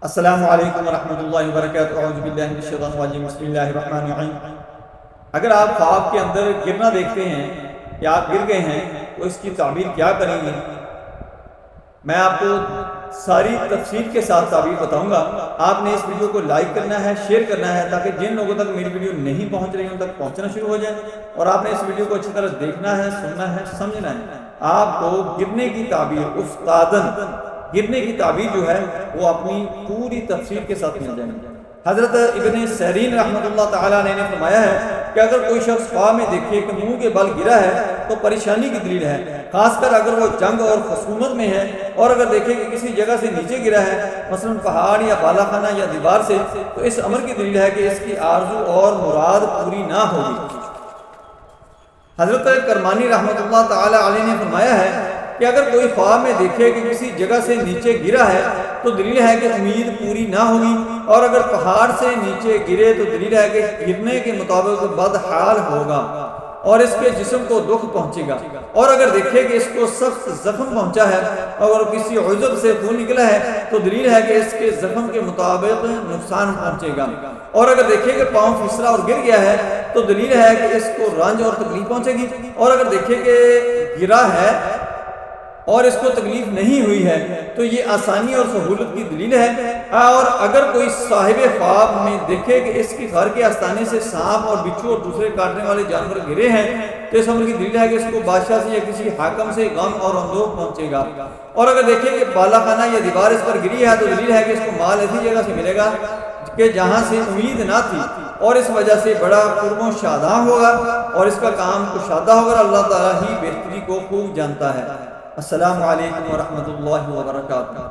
السلام علیکم ورحمۃ اللہ وبرکاتہ۔ اعوذ باللہ من الشیطان الرجیم، بسم اللہ الرحمن الرحیم۔ اگر آپ خواب کے اندر گرنا دیکھتے ہیں یا آپ گر گئے ہیں تو اس کی تعبیر کیا کریں گے؟ میں آپ کو ساری تفصیل کے ساتھ تعبیر بتاؤں گا۔ آپ نے اس ویڈیو کو لائک کرنا ہے، شیئر کرنا ہے، تاکہ جن لوگوں تک میری ویڈیو نہیں پہنچ رہی ان تک پہنچنا شروع ہو جائے، اور آپ نے اس ویڈیو کو اچھی طرح دیکھنا ہے، سننا ہے، سمجھنا ہے۔ آپ کو گرنے کی تعبیر، استادن گرنے کی تعبیر جو ہے وہ اپنی پوری تفصیل کے ساتھ مل جائے گی۔ حضرت ابن سیرین رحمۃ اللہ تعالیٰ نے فرمایا ہے کہ اگر کوئی شخص خواب میں دیکھے کہ منہ کے بل گرا ہے تو پریشانی کی دلیل ہے، خاص کر اگر وہ جنگ اور خصومت میں ہے، اور اگر دیکھے کہ کسی جگہ سے نیچے گرا ہے، مثلا پہاڑ یا بالا خانہ یا دیوار سے، تو اس امر کی دلیل ہے کہ اس کی آرزو اور مراد پوری نہ ہوگی۔ حضرت کرمانی رحمۃ اللہ تعالیٰ علیہ نے فرمایا ہے کہ اگر کوئی خواب میں دیکھے کہ کسی جگہ سے نیچے گرا ہے تو دلیل ہے کہ امید پوری نہ ہوگی، اور اگر پہاڑ سے نیچے گرے تو دلیل ہے کہ گرنے کے مطابق بدحال ہوگا اور اس کے جسم کو دکھ پہنچے گا، اور اگر دیکھے کہ اس کو سخت زخم پہنچا ہے اور کسی عضو سے خون نکلا ہے تو دلیل ہے کہ اس کے زخم کے مطابق نقصان پہنچے گا، اور اگر دیکھے کہ پاؤں پھسلا اور گر گیا ہے تو دلیل ہے کہ اس کو رنج اور تکلیف پہنچے گی، اور اگر دیکھے کہ گرا ہے اور اس کو تکلیف نہیں ہوئی ہے تو یہ آسانی اور سہولت کی دلیل ہے۔ اور اگر کوئی صاحب خواب میں دیکھے کہ اس کے گھر کے آستانے سے سانپ اور بچھو اور دوسرے کاٹنے والے جانور گرے ہیں تو اس امر کی دلیل ہے کہ اس کو بادشاہ سے یا کسی حاکم سے غم اور اندوہ پہنچے گا، اور اگر دیکھے کہ بالا خانہ یا دیوار اس پر گری ہے تو دلیل ہے کہ اس کو مال ایسی جگہ سے ملے گا کہ جہاں سے امید نہ تھی، اور اس وجہ سے بڑا قرب و شاداں ہوگا اور اس کا کام کشادہ ہوگا۔ اللہ تعالیٰ ہی بہتری کو خوب جانتا ہے۔ السلام علیکم ورحمۃ اللہ وبرکاتہ۔